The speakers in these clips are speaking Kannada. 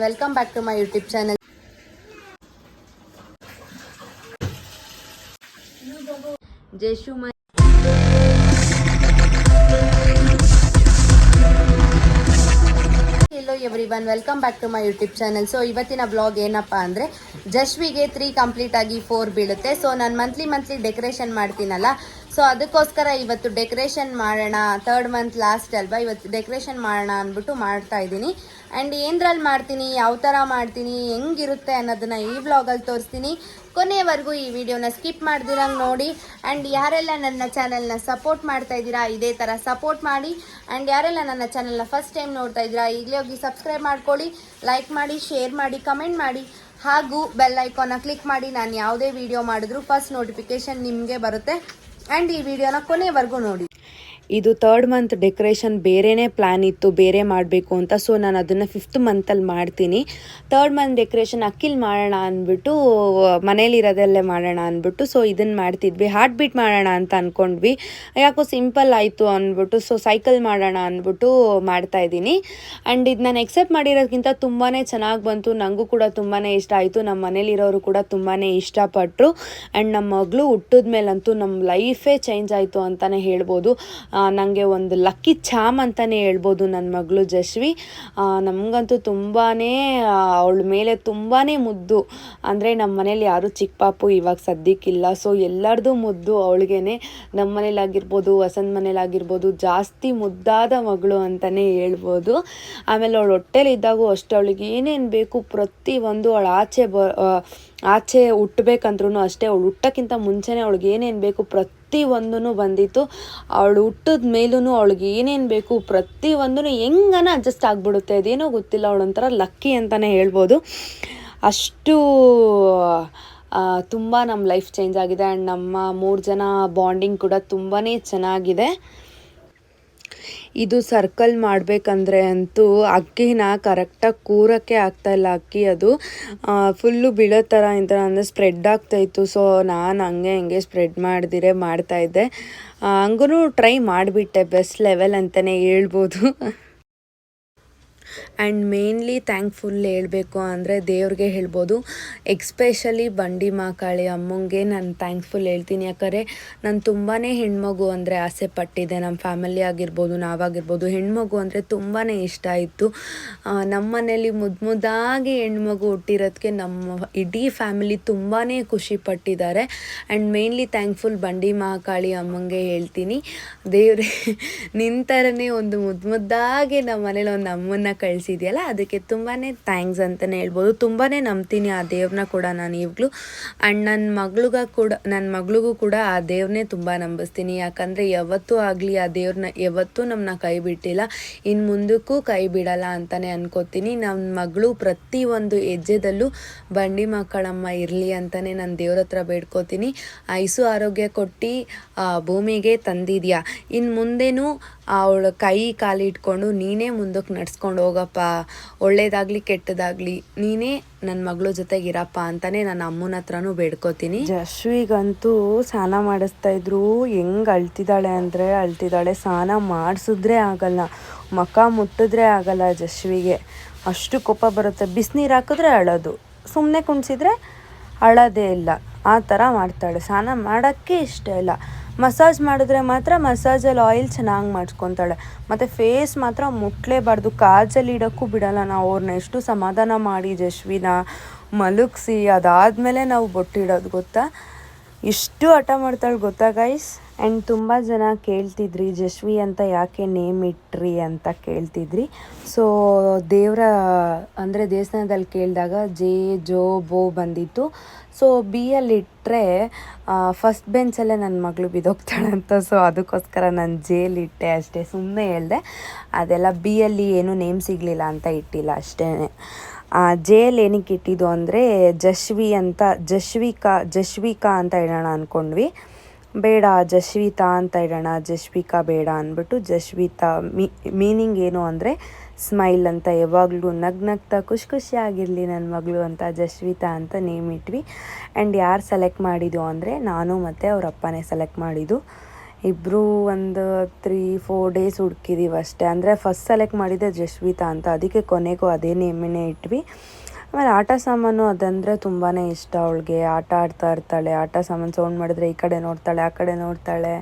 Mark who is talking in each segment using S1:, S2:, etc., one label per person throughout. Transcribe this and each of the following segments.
S1: Welcome back to my YouTube channel. Jeshu my Hello everyone, welcome back to my YouTube channel. So ಇವತ್ತಿನ ಬ್ಲಾಗ್ ಏನಪ್ಪ ಅಂದರೆ ಜಶ್ವಿಗೆ 3 ಕಂಪ್ಲೀಟ್ ಆಗಿ 4 ಬೀಳುತ್ತೆ. ಸೊ ನಾನು ಮಂತ್ಲಿ ಡೆಕೋರೇಷನ್ ಮಾಡ್ತೀನಲ್ಲ, ಸೊ ಅದಕ್ಕೋಸ್ಕರ ಇವತ್ತು ಡೆಕೋರೇಷನ್ ಮಾಡೋಣ. 3rd ಮಂತ್ ಲಾಸ್ಟ್ ಅಲ್ವಾ, ಇವತ್ತು ಡೆಕೋರೇಷನ್ ಮಾಡೋಣ ಅಂದ್ಬಿಟ್ಟು ಮಾಡ್ತಾ ಇದ್ದೀನಿ. ಆ್ಯಂಡ್ ಏನರಲ್ಲಿ ಮಾಡ್ತೀನಿ, ಯಾವ ಥರ ಮಾಡ್ತೀನಿ, ಹೆಂಗಿರುತ್ತೆ ಅನ್ನೋದನ್ನು ಈ ವ್ಲಾಗಲ್ಲಿ ತೋರಿಸ್ತೀನಿ. ಕೊನೆಯವರೆಗೂ ಈ ವಿಡಿಯೋನ ಸ್ಕಿಪ್ ಮಾಡ್ದಿರಂಗೆ ನೋಡಿ. ಆ್ಯಂಡ್ ಯಾರೆಲ್ಲ ನನ್ನ ಚಾನಲ್ನ ಸಪೋರ್ಟ್ ಮಾಡ್ತಾ ಇದ್ದೀರಾ, ಇದೇ ಥರ ಸಪೋರ್ಟ್ ಮಾಡಿ. ಆ್ಯಂಡ್ ಯಾರೆಲ್ಲ ನನ್ನ ಚಾನಲ್ನ ಫಸ್ಟ್ ಟೈಮ್ ನೋಡ್ತಾ ಇದ್ದೀರಾ, ಈಗಲೇ ಹೋಗಿ ಸಬ್ಸ್ಕ್ರೈಬ್ ಮಾಡ್ಕೊಳ್ಳಿ, ಲೈಕ್ ಮಾಡಿ, ಶೇರ್ ಮಾಡಿ, ಕಮೆಂಟ್ ಮಾಡಿ, ಹಾಗೂ ಬೆಲ್ ಐಕಾನ್ನ ಕ್ಲಿಕ್ ಮಾಡಿ. ನಾನು ಯಾವುದೇ ವಿಡಿಯೋ ಮಾಡಿದ್ರು ಫಸ್ಟ್ ನೋಟಿಫಿಕೇಷನ್ ನಿಮಗೆ ಬರುತ್ತೆ. ಆ್ಯಂಡ್ ಈ ವಿಡಿಯೋನ ಕೊನೆವರೆಗೂ ನೋಡಿ. ಇದು 3rd ಮಂತ್ ಡೆಕೋರೇಷನ್ ಬೇರೆಯೇ ಪ್ಲ್ಯಾನ್ ಇತ್ತು, ಬೇರೆ ಮಾಡಬೇಕು ಅಂತ. ಸೊ ನಾನು ಅದನ್ನು 5th ಮಂತಲ್ಲಿ ಮಾಡ್ತೀನಿ. 3rd ಮಂತ್ ಡೆಕೋರೇಷನ್ ಅಕ್ಕಿಲ್ ಮಾಡೋಣ ಅಂದ್ಬಿಟ್ಟು, ಮನೇಲಿರೋದಲ್ಲೇ ಮಾಡೋಣ ಅಂದ್ಬಿಟ್ಟು ಸೊ ಇದನ್ನು ಮಾಡ್ತಿದ್ವಿ. ಹಾರ್ಟ್ ಬೀಟ್ ಮಾಡೋಣ ಅಂತ ಅಂದ್ಕೊಂಡ್ವಿ, ಯಾಕೋ ಸಿಂಪಲ್ ಆಯಿತು ಅಂದ್ಬಿಟ್ಟು ಸೊ ಸೈಕಲ್ ಮಾಡೋಣ ಅಂದ್ಬಿಟ್ಟು ಮಾಡ್ತಾಯಿದ್ದೀನಿ. ಆ್ಯಂಡ್ ಇದು ನಾನು ಎಕ್ಸೆಪ್ಟ್ ಮಾಡಿರೋದಕ್ಕಿಂತ ತುಂಬಾ ಚೆನ್ನಾಗಿ ಬಂತು. ನನಗೂ ಕೂಡ ತುಂಬಾ ಇಷ್ಟ ಆಯಿತು, ನಮ್ಮ ಮನೇಲಿರೋರು ಕೂಡ ತುಂಬಾ ಇಷ್ಟಪಟ್ಟರು. ಆ್ಯಂಡ್ ನಮ್ಮ ಮಗಳು ಹುಟ್ಟಿದ ಮೇಲಂತೂ ನಮ್ಮ ಲೈಫೇ ಚೇಂಜ್ ಆಯಿತು ಅಂತಲೇ ಹೇಳ್ಬೋದು. ನನಗೆ ಒಂದು ಲಕ್ಕಿ ಚಾಮ್ ಅಂತಲೇ ಹೇಳ್ಬೋದು ನನ್ನ ಮಗಳು ಜಶ್ವಿ. ನಮಗಂತೂ ತುಂಬಾ ಅವಳ ಮೇಲೆ ತುಂಬಾ ಮುದ್ದು. ಅಂದರೆ ನಮ್ಮ ಮನೇಲಿ ಯಾರೂ ಚಿಕ್ಕ ಪಾಪು ಇವಾಗ ಸದ್ಯಕ್ಕಿಲ್ಲ, ಸೊ ಎಲ್ಲರದು ಮುದ್ದು ಅವಳಿಗೇನೆ. ನಮ್ಮ ಮನೇಲಾಗಿರ್ಬೋದು, ವಸಂತ ಮನೇಲಾಗಿರ್ಬೋದು, ಜಾಸ್ತಿ ಮುದ್ದಾದ ಮಗಳು ಅಂತಲೇ ಹೇಳ್ಬೋದು. ಆಮೇಲೆ ಅವಳು ಹೊಟ್ಟೆಲಿದ್ದಾಗೂ ಅಷ್ಟೇ, ಅವಳಿಗೆ ಏನೇನು ಬೇಕು ಪ್ರತಿಯೊಂದು ಅವಳು ಆಚೆ ಹುಟ್ಟಬೇಕಂದ್ರೂ ಅಷ್ಟೇ, ಅವಳು ಹುಟ್ಟೋಕ್ಕಿಂತ ಮುಂಚೆನೇ ಅವಳಿಗೆ ಏನೇನು ಬೇಕು ಪ್ರತಿಯೊಂದೂ ಬಂದಿತ್ತು. ಅವಳು ಹುಟ್ಟಿದ ಮೇಲೂ ಅವಳಿಗೆ ಏನೇನು ಬೇಕು ಪ್ರತಿಯೊಂದೂ ಹೆಂಗನ ಅಡ್ಜಸ್ಟ್ ಆಗಿಬಿಡುತ್ತೆ. ಅದೇನೋ ಗೊತ್ತಿಲ್ಲ, ಅವಳೊಂಥರ ಲಕ್ಕಿ ಅಂತಲೇ ಹೇಳ್ಬೋದು. ಅಷ್ಟು ತುಂಬ ನಮ್ಮ ಲೈಫ್ ಚೇಂಜ್ ಆಗಿದೆ. ಆ್ಯಂಡ್ ನಮ್ಮ 3 ಜನ ಬಾಂಡಿಂಗ್ ಕೂಡ ತುಂಬಾ ಚೆನ್ನಾಗಿದೆ. ಇದು ಸರ್ಕಲ್ ಮಾಡಬೇಕಂದ್ರೆ ಅಂತೂ ಅಕ್ಕಿನ ಕರೆಕ್ಟಾಗಿ ಕೂರೋಕ್ಕೆ ಆಗ್ತಾಯಿಲ್ಲ. ಅಕ್ಕಿ ಅದು ಫುಲ್ಲು ಬೀಳೋ ಥರ ಅಂದರೆ ಸ್ಪ್ರೆಡ್ ಆಗ್ತಾಯಿತ್ತು. ಸೊ ನಾನು ಹಂಗೆ ಸ್ಪ್ರೆಡ್ ಮಾಡ್ದಿರೇ ಮಾಡ್ತಾಯಿದ್ದೆ. ಹಂಗೂ ಟ್ರೈ ಮಾಡಿಬಿಟ್ಟೆ, ಬೆಸ್ಟ್ ಲೆವೆಲ್ ಅಂತಲೇ ಹೇಳ್ಬೋದು. ಆ್ಯಂಡ್ ಮೇನ್ಲಿ ಥ್ಯಾಂಕ್ಫುಲ್ ಹೇಳಬೇಕು ಅಂದರೆ ದೇವ್ರಿಗೆ ಹೇಳ್ಬೋದು. ಎಕ್ಸ್ಪೆಷಲಿ ಬಂಡಿ ಮಹಾಕಾಳಿ ಅಮ್ಮಂಗೆ ನಾನು ಥ್ಯಾಂಕ್ಫುಲ್ ಹೇಳ್ತೀನಿ. ಯಾಕಂದರೆ ನಾನು ತುಂಬಾ ಹೆಣ್ಮಗು ಅಂದರೆ ಆಸೆ ಪಟ್ಟಿದ್ದೆ. ನಮ್ಮ ಫ್ಯಾಮಿಲಿ ಆಗಿರ್ಬೋದು, ನಾವಾಗಿರ್ಬೋದು, ಹೆಣ್ಮಗು ಅಂದರೆ ತುಂಬಾ ಇಷ್ಟ ಇತ್ತು. ನಮ್ಮ ಮನೇಲಿ ಮುದ್ದಾಗಿ ಹೆಣ್ಮಗು ಹುಟ್ಟಿರೋದಕ್ಕೆ ನಮ್ಮ ಇಡೀ ಫ್ಯಾಮಿಲಿ ತುಂಬಾ ಖುಷಿ ಪಟ್ಟಿದ್ದಾರೆ. ಆ್ಯಂಡ್ ಮೇನ್ಲಿ ಥ್ಯಾಂಕ್ಫುಲ್ ಬಂಡಿ ಮಹಾಕಾಳಿ ಅಮ್ಮಂಗೆ ಹೇಳ್ತೀನಿ. ದೇವ್ರೆ ನಿಂತರನೇ ಒಂದು ಮುದ್ದಾಗಿ ನಮ್ಮ ಮನೇಲಿ ಒಂದು ಅಮ್ಮನ್ನ ಕಳಿಸಿದೆಯಲ್ಲ, ಅದಕ್ಕೆ ತುಂಬಾ ಥ್ಯಾಂಕ್ಸ್ ಅಂತಲೇ ಹೇಳ್ಬೋದು. ತುಂಬಾ ನಂಬ್ತೀನಿ ಆ ದೇವ್ರನ್ನ ಕೂಡ ನಾನು ಈಗಲೂ. ಆ್ಯಂಡ್ ನನ್ನ ಮಗಳಿಗೂ ಕೂಡ ಆ ದೇವ್ರನ್ನೇ ತುಂಬ ನಂಬಿಸ್ತೀನಿ. ಯಾಕಂದರೆ ಯಾವತ್ತೂ ಆಗಲಿ ಆ ದೇವ್ರನ್ನ ಯಾವತ್ತೂ ನಮ್ಮನ್ನ ಕೈ ಬಿಟ್ಟಿಲ್ಲ, ಇನ್ನು ಮುಂದಕ್ಕೂ ಕೈ ಬಿಡಲ್ಲ ಅಂತಲೇ ಅನ್ಕೋತೀನಿ. ನನ್ನ ಮಗಳು ಪ್ರತಿಯೊಂದು ಹೆಜ್ಜೆದಲ್ಲೂ ಬಂಡಿ ಮಕ್ಕಳಮ್ಮ ಇರಲಿ ಅಂತಲೇ ನಾನು ದೇವ್ರ ಹತ್ರ ಬೇಡ್ಕೋತೀನಿ. ಆಯುಸ್ಸು ಆರೋಗ್ಯ ಕೊಟ್ಟು ಭೂಮಿಗೆ ತಂದಿದ್ಯಾ, ಇನ್ನು ಮುಂದೇನೂ ಅವಳ ಕೈ ಕಾಲು ಇಟ್ಕೊಂಡು ನೀನೇ ಮುಂದಕ್ಕೆ ನಡ್ಸ್ಕೊಂಡು ಹೋಗಪ್ಪ, ಒಳ್ಳೇದಾಗಲಿ ಕೆಟ್ಟದಾಗಲಿ ನೀನೇ ನನ್ನ ಮಗಳ ಜೊತೆಗಿರಪ್ಪ ಅಂತಲೇ ನನ್ನ ಅಮ್ಮನ ಹತ್ರನೂ ಬೇಡ್ಕೋತೀನಿ. ಜಶ್ವಿಗಂತೂ ಸ್ನಾನ ಮಾಡಿಸ್ತಾಯಿದ್ರು. ಹೆಂಗೆ ಅಳ್ತಿದ್ದಾಳೆ. ಸ್ನಾನ ಮಾಡಿಸಿದ್ರೆ ಆಗಲ್ಲ, ಮುಖ ಮುಟ್ಟಿದ್ರೆ ಆಗಲ್ಲ ಜಶ್ವಿಗೆ. ಅಷ್ಟು ಕೋಪ ಬರುತ್ತೆ. ಬಿಸಿನೀರು ಹಾಕಿದ್ರೆ ಅಳೋದು, ಸುಮ್ಮನೆ ಕುಣಿಸಿದ್ರೆ ಅಳೋದೇ ಇಲ್ಲ, ಆ ಥರ ಮಾಡ್ತಾಳೆ. ಸ್ನಾನ ಮಾಡೋಕ್ಕೆ ಇಷ್ಟ ಇಲ್ಲ. ಮಸಾಜ್ ಮಾಡಿದ್ರೆ ಮಾತ್ರ ಮಸಾಜಲ್ಲಿ ಆಯಿಲ್ ಚೆನ್ನಾಗಿ ಮಾಡಿಸ್ಕೊತಾಳೆ. ಮತ್ತು ಫೇಸ್ ಮಾತ್ರ ಮುಟ್ಲೇಬಾರ್ದು, ಕಾಜಲ್ಲಿ ಇಡೋಕ್ಕೂ ಬಿಡಲ್ಲ. ನಾವು ಅವ್ರನ್ನ ಎಷ್ಟು ಸಮಾಧಾನ ಮಾಡಿ ಜಶ್ವಿನ ಮಲಗಿಸಿ ಅದಾದಮೇಲೆ ನಾವು ಬೊಟ್ಟಿಡೋದು ಗೊತ್ತಾ. ಇಷ್ಟು ಹಠ ಮಾಡ್ತಾಳೆ ಗೊತ್ತಾ ಗೈಸ್. ಆ್ಯಂಡ್ ತುಂಬ ಜನ ಕೇಳ್ತಿದ್ರಿ ಜಶ್ವಿ ಅಂತ ಯಾಕೆ ನೇಮ್ ಇಟ್ರಿ ಅಂತ ಕೇಳ್ತಿದ್ರಿ. ಸೊ ದೇವಸ್ಥಾನದಲ್ಲಿ ಕೇಳಿದಾಗ ಜೋ ಬೋ ಬಂದಿತ್ತು. ಸೊ ಬಿಯಲ್ಲಿ ಇಟ್ಟರೆ ಫಸ್ಟ್ ಬೆಂಚಲ್ಲೇ ನನ್ನ ಮಗಳು ಬಿದ್ದೋಗ್ತಾಳಂತ. ಸೊ ಅದಕ್ಕೋಸ್ಕರ ನಾನು ಜೇಲಿಟ್ಟೆ ಅಷ್ಟೇ, ಸುಮ್ಮನೆ ಹೇಳಿದೆ. ಅದೆಲ್ಲ ಬಿಯಲ್ಲಿ ಏನೂ ನೇಮ್ ಸಿಗಲಿಲ್ಲ ಅಂತ ಇಟ್ಟಿಲ್ಲ ಅಷ್ಟೇ. ಜೇಲ್ ಏನಕ್ಕೆ ಇಟ್ಟಿದ್ದು ಅಂದರೆ ಜಶ್ವಿಕಾ ಅಂತ ಇಡೋಣ ಅಂದ್ಕೊಂಡ್ವಿ. ಬೇಡ ಜಶ್ವಿತಾ ಅಂತ ಇಡೋಣ, ಜಶ್ವಿಕಾ ಬೇಡ ಅಂದ್ಬಿಟ್ಟು ಜಶ್ವಿತಾ ಮೀನಿಂಗ್ ಏನು ಅಂದರೆ ಸ್ಮೈಲ್ ಅಂತ. ಯಾವಾಗಲೂ ನಗ್ನಗ್ತಾ ಖುಷಿಯಾಗಿರಲಿ ನನ್ನ ಮಗಳು ಅಂತ ಜಶ್ವಿತಾ ಅಂತ ನೇಮ್ ಇಟ್ವಿ. ಆ್ಯಂಡ್ ಯಾರು ಸೆಲೆಕ್ಟ್ ಮಾಡಿದ್ದು ಅಂದರೆ ನಾನು ಮತ್ತು ಅವ್ರ ಅಪ್ಪನೇ ಸೆಲೆಕ್ಟ್ ಮಾಡಿದ್ದು. ಇಬ್ಬರು ಒಂದು 3-4 ಡೇಸ್ ಹುಡುಕಿದ್ದೀವಿ ಅಷ್ಟೇ. ಅಂದರೆ ಫಸ್ಟ್ ಸೆಲೆಕ್ಟ್ ಮಾಡಿದ್ದೆ ಜಶ್ವಿತಾ ಅಂತ, ಅದಕ್ಕೆ ಕೊನೆಗೂ ಅದೇ ನೇಮನ್ನೇ ಇಟ್ವಿ. ಆಮೇಲೆ ಆಟ ಸಾಮಾನು ಅದಂದರೆ ತುಂಬಾ ಇಷ್ಟ ಅವಳಿಗೆ. ಆಟ ಆಡ್ತಾ ಇರ್ತಾಳೆ, ಆಟ ಸಾಮಾನು ಸೌಂಡ್ ಮಾಡಿದ್ರೆ ಈ ಕಡೆ ನೋಡ್ತಾಳೆ, ಆ ಕಡೆ ನೋಡ್ತಾಳೆ.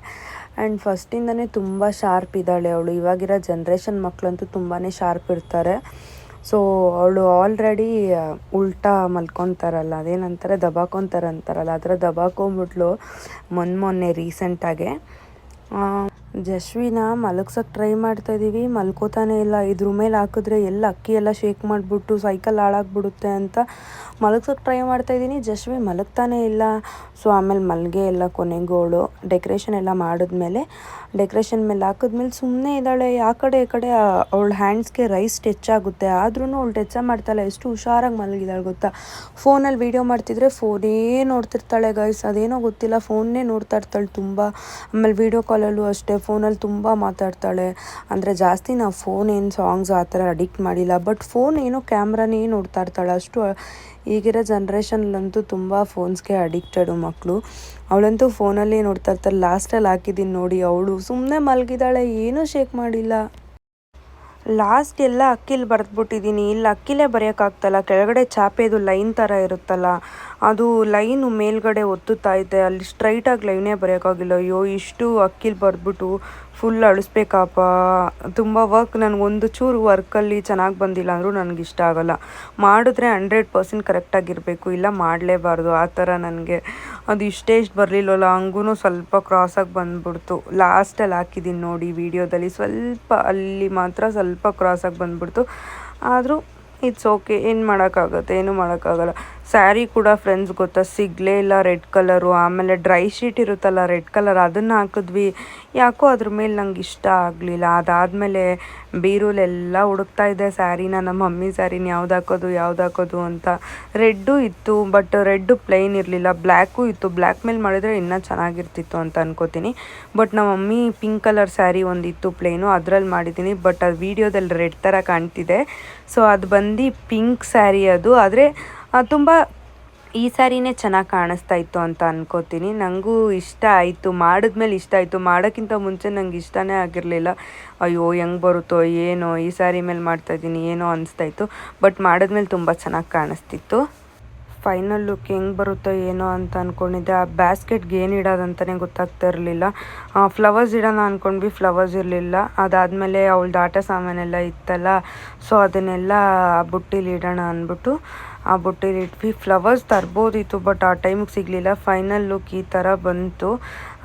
S1: ಆ್ಯಂಡ್ ಫಸ್ಟಿಂದನೇ ತುಂಬ ಶಾರ್ಪ್ ಇದ್ದಾಳೆ ಅವಳು. ಇವಾಗಿರೋ ಜನ್ರೇಷನ್ ಮಕ್ಕಳಂತೂ ತುಂಬಾ ಶಾರ್ಪ್ ಇರ್ತಾರೆ. ಸೊ ಅವಳು ಆಲ್ರೆಡಿ ಉಲ್ಟಾ ಮಲ್ಕೊತಾರಲ್ಲ, ಅದೇನಂತಾರೆ ದಬಾಕೊತಾರೆ ಅಂತಾರಲ್ಲ, ಆ ಥರ ದಬಾಕೊಂಬಿಟ್ಲು ಮೊನ್ನೆ ರೀಸೆಂಟಾಗೆ. ಜಶ್ವಿನ ಮಲಗ್ಸೋಕ್ಕೆ ಟ್ರೈ ಮಾಡ್ತಾಯಿದ್ದೀವಿ, ಮಲ್ಕೋತಾನೆ ಇಲ್ಲ. ಇದ್ರ ಮೇಲೆ ಹಾಕಿದ್ರೆ ಎಲ್ಲ ಅಕ್ಕಿ ಎಲ್ಲ ಶೇಕ್ ಮಾಡಿಬಿಟ್ಟು ಸೈಕಲ್ ಹಾಳಾಗ್ಬಿಡುತ್ತೆ ಅಂತ ಮಲಗ್ಸೋಕ್ಕೆ ಟ್ರೈ ಮಾಡ್ತಾಯಿದ್ದೀನಿ. ಜಶ್ವಿ ಮಲಗ್ತಾನೆ ಇಲ್ಲ. ಸೊ ಆಮೇಲೆ ಮಲ್ಗೆ ಎಲ್ಲ ಕೊನೆಗೋಳು ಡೆಕೋರೇಷನ್ ಎಲ್ಲ ಮಾಡಿದ್ಮೇಲೆ ಡೆಕೋರೇಷನ್ ಮೇಲೆ ಹಾಕಿದ್ಮೇಲೆ ಸುಮ್ಮನೆ ಇದ್ದಾಳೆ. ಆ ಕಡೆ ಈ ಕಡೆ ಅವಳ ಹ್ಯಾಂಡ್ಸ್ಗೆ ರೈಸ್ ಟಚ್ ಆಗುತ್ತೆ, ಆದ್ರೂ ಅವಳು ಟಚ್ ಮಾಡ್ತಾಳೆ. ಎಷ್ಟು ಹುಷಾರಾಗಿ ಮಲಗಿದಾಳೆ ಗೊತ್ತಾ. ಫೋನಲ್ಲಿ ವೀಡಿಯೋ ಮಾಡ್ತಿದ್ರೆ ಫೋನೇ ನೋಡ್ತಿರ್ತಾಳೆ ಗೈಸ್, ಅದೇನೋ ಗೊತ್ತಿಲ್ಲ, ಫೋನ್ನೇ ನೋಡ್ತಾ ಇರ್ತಾಳೆ ತುಂಬ. ಆಮೇಲೆ ವೀಡಿಯೋ ಕಾಲಲ್ಲೂ ಅಷ್ಟೇ ಫೋನಲ್ಲಿ ತುಂಬ ಮಾತಾಡ್ತಾಳೆ. ಅಂದರೆ ಜಾಸ್ತಿ ನಾವು ಫೋನ್ ಏನು ಸಾಂಗ್ಸ್ ಆ ಥರ ಅಡಿಕ್ಟ್ ಮಾಡಿಲ್ಲ, ಬಟ್ ಫೋನ್ ಏನೋ ಕ್ಯಾಮ್ರಾನೇ ನೋಡ್ತಾ ಇರ್ತಾಳೆ ಅಷ್ಟು. ಈಗಿರೋ ಜನ್ರೇಷನ್ಲಂತೂ ತುಂಬ ಫೋನ್ಸ್ಗೆ ಅಡಿಕ್ಟೆಡು ಮಕ್ಕಳು. ಅವಳಂತೂ ಫೋನಲ್ಲೇ ನೋಡ್ತಾ ಇರ್ತಾರೆ. ಲಾಸ್ಟಲ್ಲಿ ಹಾಕಿದ್ದೀನಿ ನೋಡಿ, ಅವಳು ಸುಮ್ಮನೆ ಮಲಗಿದ್ದಾಳೆ, ಏನೂ ಶೇಕ್ ಮಾಡಿಲ್ಲ. ಲಾಸ್ಟ್ ಎಲ್ಲ ಅಕ್ಕಿಲಿ ಬರೆದ್ಬಿಟ್ಟಿದ್ದೀನಿ. ಇಲ್ಲಿ ಅಕ್ಕಿಲೇ ಬರೆಯೋಕ್ಕಾಗ್ತಲ್ಲ, ಕೆಳಗಡೆ ಚಾಪೆದು ಲೈನ್ ಥರ ಇರುತ್ತಲ್ಲ, ಅದು ಲೈನು ಮೇಲ್ಗಡೆ ಒತ್ತುತ್ತಾ ಇದೆ, ಅಲ್ಲಿ ಸ್ಟ್ರೈಟಾಗಿ ಲೈನೇ ಬರೆಯೋಕ್ಕಾಗಿಲ್ಲ. ಅಯ್ಯೋ, ಇಷ್ಟು ಅಕ್ಕಿಲಿ ಬರೆದ್ಬಿಟ್ಟು ಫುಲ್ ಅಳಿಸ್ಬೇಕಪ್ಪ. ತುಂಬ ವರ್ಕ್, ನನಗೊಂದು ಚೂರು ವರ್ಕಲ್ಲಿ ಚೆನ್ನಾಗಿ ಬಂದಿಲ್ಲ ಅಂದರೂ ನನಗೆ ಇಷ್ಟ ಆಗೋಲ್ಲ. ಮಾಡಿದ್ರೆ 100% ಕರೆಕ್ಟಾಗಿರಬೇಕು, ಇಲ್ಲ ಮಾಡಲೇಬಾರ್ದು ಆ ಥರ ನನಗೆ. ಅದು ಇಷ್ಟು ಬರಲಿಲ್ಲವಲ್ಲ, ಹಂಗೂ ಸ್ವಲ್ಪ ಕ್ರಾಸಾಗಿ ಬಂದ್ಬಿಡ್ತು. ಲಾಸ್ಟಲ್ಲಿ ಹಾಕಿದ್ದೀನಿ ನೋಡಿ ವೀಡಿಯೋದಲ್ಲಿ, ಸ್ವಲ್ಪ ಅಲ್ಲಿ ಮಾತ್ರ ಸ್ವಲ್ಪ ಕ್ರಾಸಾಗಿ ಬಂದ್ಬಿಡ್ತು. ಆದರೂ ಇಟ್ಸ್ ಓಕೆ, ಏನು ಮಾಡೋಕ್ಕಾಗುತ್ತೆ, ಏನೂ ಮಾಡೋಕ್ಕಾಗಲ್ಲ. ಸ್ಯಾರಿ ಕೂಡ ಫ್ರೆಂಡ್ಸ್ ಗೊತ್ತಾ ಸಿಗಲೇ ಇಲ್ಲ, ರೆಡ್ ಕಲರು. ಆಮೇಲೆ ಡ್ರೈ ಶೀಟ್ ಇರುತ್ತಲ್ಲ ರೆಡ್ ಕಲರ್, ಅದನ್ನು ಹಾಕಿದ್ವಿ. ಯಾಕೋ ಅದ್ರ ಮೇಲೆ ನಂಗೆ ಇಷ್ಟ ಆಗಲಿಲ್ಲ. ಅದಾದಮೇಲೆ ಬೀರೂಲೆಲ್ಲ ಹುಡುಕ್ತಾ ಇದ್ದೆ ಸ್ಯಾರಿನ, ನಮ್ಮ ಮಮ್ಮಿ ಸ್ಯಾರಿನ ಯಾವ್ದು ಹಾಕೋದು ಅಂತ. ರೆಡ್ಡು ಇತ್ತು, ಬಟ್ ರೆಡ್ಡು ಪ್ಲೈನ್ ಇರಲಿಲ್ಲ. ಬ್ಲ್ಯಾಕು ಇತ್ತು, ಬ್ಲ್ಯಾಕ್ ಮೇಲೆ ಮಾಡಿದರೆ ಇನ್ನೂ ಚೆನ್ನಾಗಿರ್ತಿತ್ತು ಅಂತ ಅನ್ಕೋತೀನಿ. ಬಟ್ ನಮ್ಮ ಮಮ್ಮಿ ಪಿಂಕ್ ಕಲರ್ ಸ್ಯಾರಿ ಒಂದಿತ್ತು ಪ್ಲೈನು, ಅದ್ರಲ್ಲಿ ಮಾಡಿದ್ದೀನಿ. ಬಟ್ ಅದು ವೀಡಿಯೋದಲ್ಲಿ ರೆಡ್ ಥರ ಕಾಣ್ತಿದೆ. ಸೊ ಅದು ಬಂದು ಪಿಂಕ್ ಸ್ಯಾರಿ ಅದು. ಆದರೆ ತುಂಬ ಈ ಸ್ಯಾರಿನೇ ಚೆನ್ನಾಗಿ ಕಾಣಿಸ್ತಾ ಇತ್ತು ಅಂತ ಅನ್ಕೋತೀನಿ. ನನಗೂ ಇಷ್ಟ ಆಯಿತು, ಮಾಡಿದ್ಮೇಲೆ ಇಷ್ಟ ಆಯಿತು. ಮಾಡೋಕ್ಕಿಂತ ಮುಂಚೆ ನಂಗೆ ಇಷ್ಟನೇ ಆಗಿರಲಿಲ್ಲ. ಅಯ್ಯೋ ಹೆಂಗೆ ಬರುತ್ತೋ ಏನೋ, ಈ ಸ್ಯಾರಿ ಮೇಲೆ ಮಾಡ್ತಾಯಿದ್ದೀನಿ ಏನೋ ಅನಿಸ್ತಾಯಿತ್ತು. ಬಟ್ ಮಾಡಿದ್ಮೇಲೆ ತುಂಬ ಚೆನ್ನಾಗಿ ಕಾಣಿಸ್ತಿತ್ತು. ಫೈನಲ್ ಲುಕ್ ಹೆಂಗೆ ಬರುತ್ತೋ ಏನೋ ಅಂತ ಅಂದ್ಕೊಂಡಿದ್ದೆ. ಆ ಬ್ಯಾಸ್ಕೆಟ್ಗೆ ಏನು ಇಡೋದಂತಲೇ ಗೊತ್ತಾಗ್ತಾ ಇರಲಿಲ್ಲ. ಫ್ಲವರ್ಸ್ ಇಡೋಣ ಅಂದ್ಕೊಂಡ್ವಿ, ಫ್ಲವರ್ಸ್ ಇರಲಿಲ್ಲ. ಅದಾದಮೇಲೆ ಅವಳದ್ದು ಆಟ ಸಾಮಾನೆಲ್ಲ ಇತ್ತಲ್ಲ, ಸೊ ಅದನ್ನೆಲ್ಲ ಬುಟ್ಟಿಲಿ ಇಡೋಣ ಅಂದ್ಬಿಟ್ಟು ಆ ಬುಟ್ಟಿಲಿ ಇಟ್ವಿ. ಫ್ಲವರ್ಸ್ ತರ್ಬೋದಿತ್ತು, ಬಟ್ ಆ ಟೈಮಿಗೆ ಸಿಗಲಿಲ್ಲ. ಫೈನಲ್ ಲುಕ್ ಈ ಥರ ಬಂತು.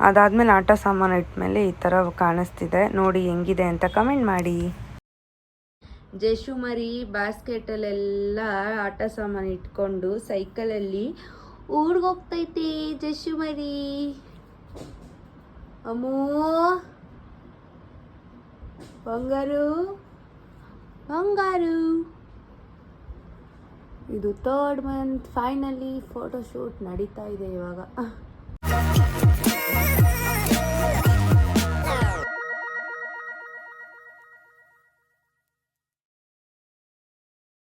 S1: ಅದಾದಮೇಲೆ ಆಟ ಸಾಮಾನು ಇಟ್ಮೇಲೆ ಈ ಥರ ಕಾಣಿಸ್ತಿದೆ. ನೋಡಿ ಹೆಂಗಿದೆ ಅಂತ ಕಮೆಂಟ್ ಮಾಡಿ. ಜೇಶು ಮರಿ ಬಾಸ್ಕೆಟಲ್ಲೆಲ್ಲ ಆಟ ಸಾಮಾನು ಇಟ್ಕೊಂಡು ಸೈಕಲಲ್ಲಿ ಊರ್ಗೋಗ್ತೈತಿ. ಜೇಶು ಮರಿ ಅಮ್ಮೋ ಬಂಗಾರು ಬಂಗಾರು. ಇದು 3rd ಮಂತ್ ಫೈನಲಿ ಫೋಟೋಶೂಟ್ ನಡೀತಾ ಇದೆ ಇವಾಗ.